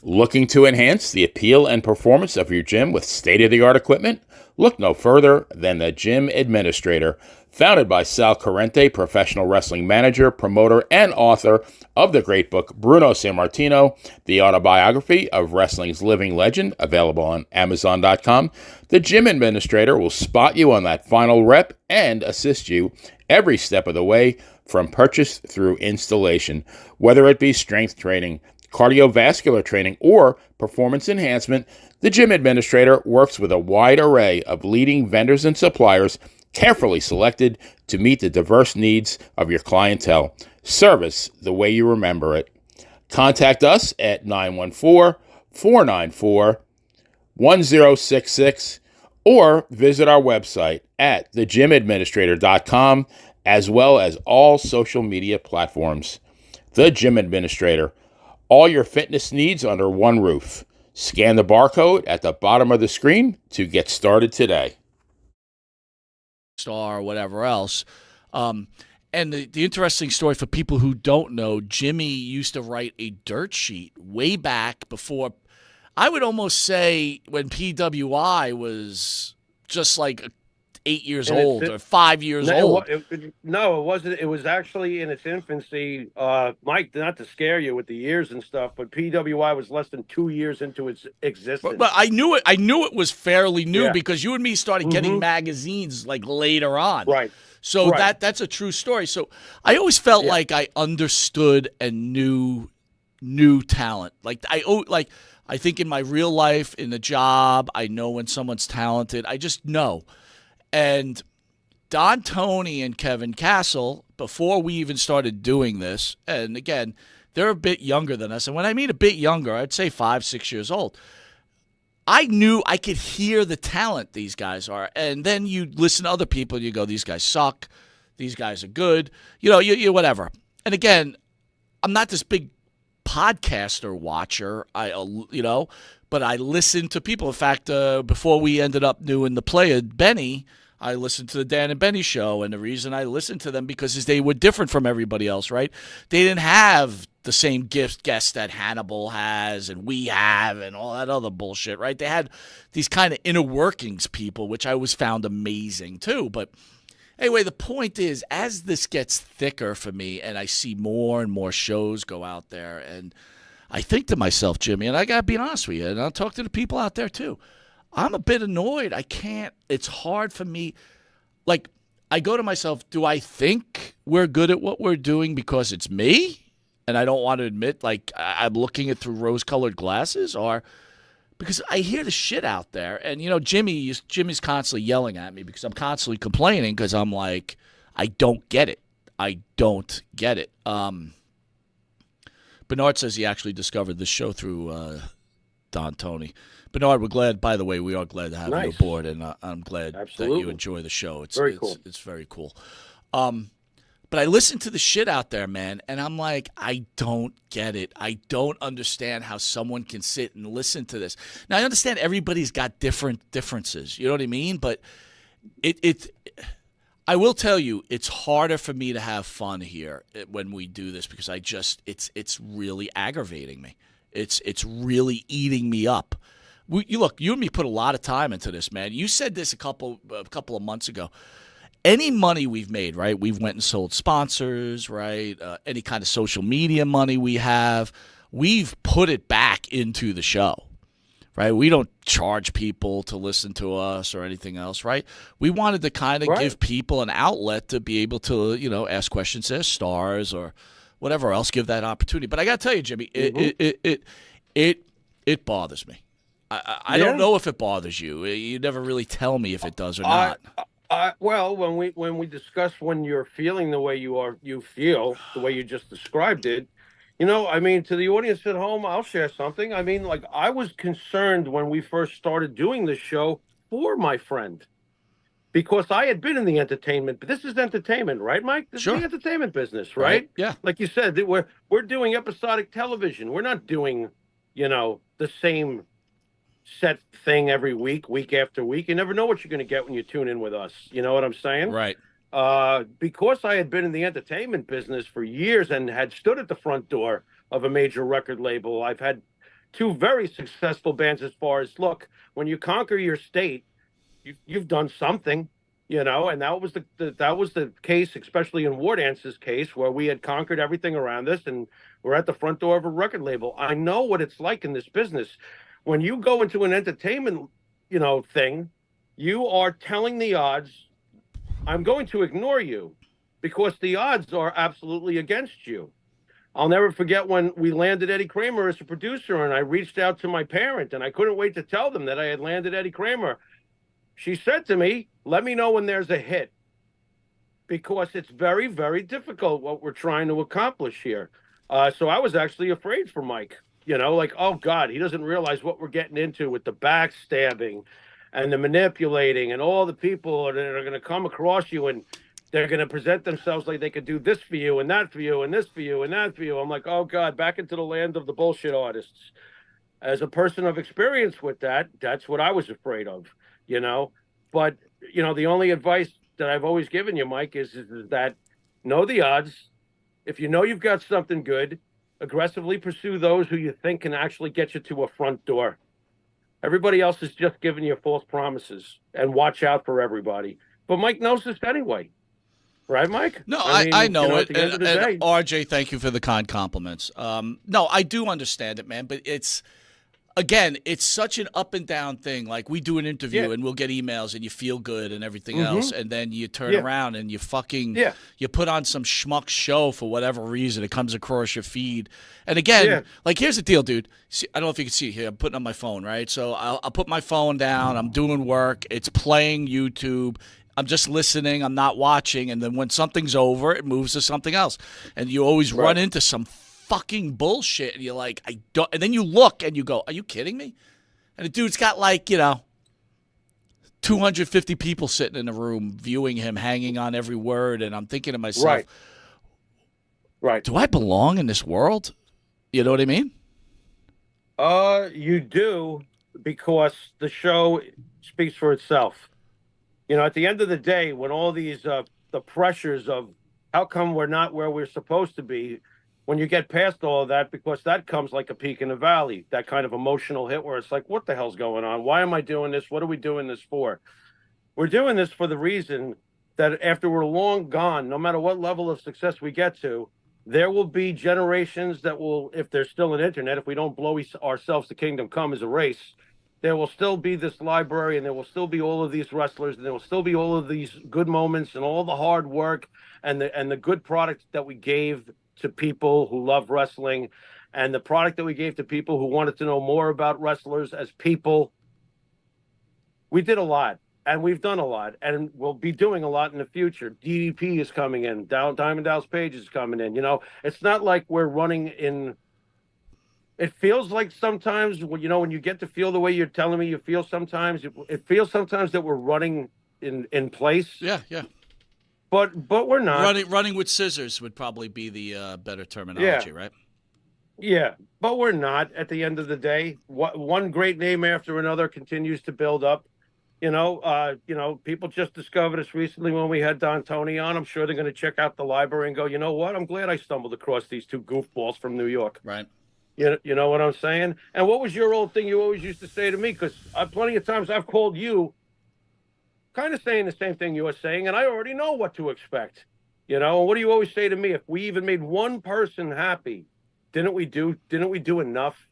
Looking to enhance the appeal and performance of your gym with state-of-the-art equipment? Look no further than the Gym Administrator. Founded by Sal Corrente, professional wrestling manager, promoter, and author of the great book Bruno Sammartino, the autobiography of wrestling's living legend, available on Amazon.com, the Gym Administrator will spot you on that final rep and assist you every step of the way from purchase through installation, whether it be strength training, cardiovascular training, or performance enhancement. The Gym Administrator works with a wide array of leading vendors and suppliers, carefully selected to meet the diverse needs of your clientele. Service the way you remember it. Contact us at 914-494-1066 or visit our website at thegymadministrator.com, as well as all social media platforms. The Gym Administrator. All your fitness needs under one roof. Scan the barcode at the bottom of the screen to get started today. Star or whatever else. And the interesting story for people who don't know, Jimmy used to write a dirt sheet way back before, I would almost say when PWI was just like 8 years old or 5 years old. No, it wasn't. It was actually in its infancy. Mike, not to scare you with the years and stuff, but PWI was less than 2 years into its existence. But I knew it. I knew it was fairly new because you and me started getting magazines like later on. Right. So that's a true story. So I always felt like I understood and knew talent. Like I think in my real life, in the job, I know when someone's talented. I just know. And Don Tony and Kevin Castle, before we even started doing this, and again, they're a bit younger than us. And when I mean a bit younger, I'd say 5, 6 years old. I knew I could hear the talent these guys are. And then you listen to other people and you go, these guys suck. These guys are good. You whatever. And again, I'm not this big podcaster watcher, but I listen to people. In fact, before we ended up doing the play of Benny, I listened to the Dan and Benny show, and the reason I listened to them because they were different from everybody else, right? They didn't have the same guests that Hannibal has and we have and all that other bullshit, right? They had these kind of inner workings people, which I always found amazing too. But anyway, the point is, as this gets thicker for me and I see more and more shows go out there, and I think to myself, Jimmy, and I got to be honest with you, and I'll talk to the people out there too, I'm a bit annoyed. It's hard for me. Like, I go to myself, do I think we're good at what we're doing because it's me? And I don't want to admit, like, I'm looking at through rose-colored glasses, or because I hear the shit out there. And, Jimmy's constantly yelling at me because I'm constantly complaining because I'm like, I don't get it. I don't get it. Bernard says he actually discovered this show through Don Tony. Bernard, we're glad. By the way, we are glad to have you aboard, and I'm glad that you enjoy the show. It's very cool. It's very cool. But I listen to the shit out there, man, and I'm like, I don't get it. I don't understand how someone can sit and listen to this. Now, I understand everybody's got differences. You know what I mean? But I will tell you, it's harder for me to have fun here when we do this because it's really aggravating me. It's really eating me up. You and me put a lot of time into this, man. You said this a couple of months ago. Any money we've made, right? We've went and sold sponsors, right? Any kind of social media money we have, we've put it back into the show, right? We don't charge people to listen to us or anything else, right? We wanted to kind of give people an outlet to be able to, ask questions as stars or whatever else, give that opportunity. But I got to tell you, Jimmy, it bothers me. I don't know if it bothers you. You never really tell me if it does or not. Well, when we discuss when you're feeling the way you feel, the way you just described it, to the audience at home, I'll share something. Like, I was concerned when we first started doing this show for my friend, because I had been in the entertainment, but this is entertainment, right, Mike? This is the entertainment business, right? Yeah. Like you said, we're doing episodic television. We're not doing, the same set thing every week after week. You never know what you're going to get when you tune in with us. You know what I'm saying? Right. Because I had been in the entertainment business for years and had stood at the front door of a major record label, I've had two very successful bands as far as, look, when you conquer your state, you've done something, and that was that was the case, especially in War Dance's case, where we had conquered everything around us and we're at the front door of a record label. I know what it's like in this business. When you go into an entertainment, thing, you are telling the odds, I'm going to ignore you because the odds are absolutely against you. I'll never forget when we landed Eddie Kramer as a producer, and I reached out to my parent, and I couldn't wait to tell them that I had landed Eddie Kramer. She said to me, let me know when there's a hit, because it's very, very difficult what we're trying to accomplish here. So I was actually afraid for Mike, like, oh, God, he doesn't realize what we're getting into with the backstabbing and the manipulating and all the people that are going to come across you, and they're going to present themselves like they could do this for you and that for you and this for you and that for you. I'm like, oh, God, back into the land of the bullshit artists. As a person of experience with that, that's what I was afraid of, But, the only advice that I've always given you, Mike, is that know the odds. If you know you've got something good, aggressively pursue those who you think can actually get you to a front door. Everybody else is just giving you false promises, and watch out for everybody. But Mike knows this anyway. Right, Mike? No, I mean, I know at it. the end of the day. RJ, thank you for the kind compliments. No, I do understand it, man. But again, it's such an up and down thing. Like, we do an interview and we'll get emails and you feel good and everything else. And then you turn around and you you put on some schmuck show for whatever reason. It comes across your feed. And again, like, here's the deal, dude. See, I don't know if you can see it here. I'm putting on my phone, right? So I'll put my phone down. I'm doing work. It's playing YouTube. I'm just listening. I'm not watching. And then when something's over, it moves to something else. And you always run into some fucking bullshit. And you're like, I don't. And then you look and you go, are you kidding me? And the dude's got, like, 250 people sitting in a room viewing him, hanging on every word. And I'm thinking to myself, right. Do I belong in this world? You know what I mean? You do, because the show speaks for itself. At the end of the day, when all these the pressures of how come we're not where we're supposed to be, when you get past all of that, because that comes like a peak in the valley, that kind of emotional hit where it's like, what the hell's going on? Why am I doing this? What are we doing this for? We're doing this for the reason that after we're long gone, no matter what level of success we get to, there will be generations that will, if there's still an internet, if we don't blow ourselves to kingdom come as a race, there will still be this library, and there will still be all of these wrestlers, and there will still be all of these good moments and all the hard work and the good product that we gave to people who love wrestling, and the product that we gave to people who wanted to know more about wrestlers as people. We did a lot, and we've done a lot, and we'll be doing a lot in the future. DDP is coming in. Diamond Dallas Page is coming in. It's not like we're running in. It feels like sometimes, when you get to feel the way you're telling me you feel sometimes, it feels sometimes that we're running in place. Yeah. But we're not. Running with scissors would probably be the better terminology, right? Yeah, but we're not at the end of the day. One great name after another continues to build up. People just discovered us recently when we had Don Tony on. I'm sure they're going to check out the library and go, you know what? I'm glad I stumbled across these two goofballs from New York. Right. You know what I'm saying? And what was your old thing you always used to say to me? Because plenty of times I've called you kind of saying the same thing you were saying, and I already know what to expect. And what do you always say to me? If we even made one person happy, didn't we do enough?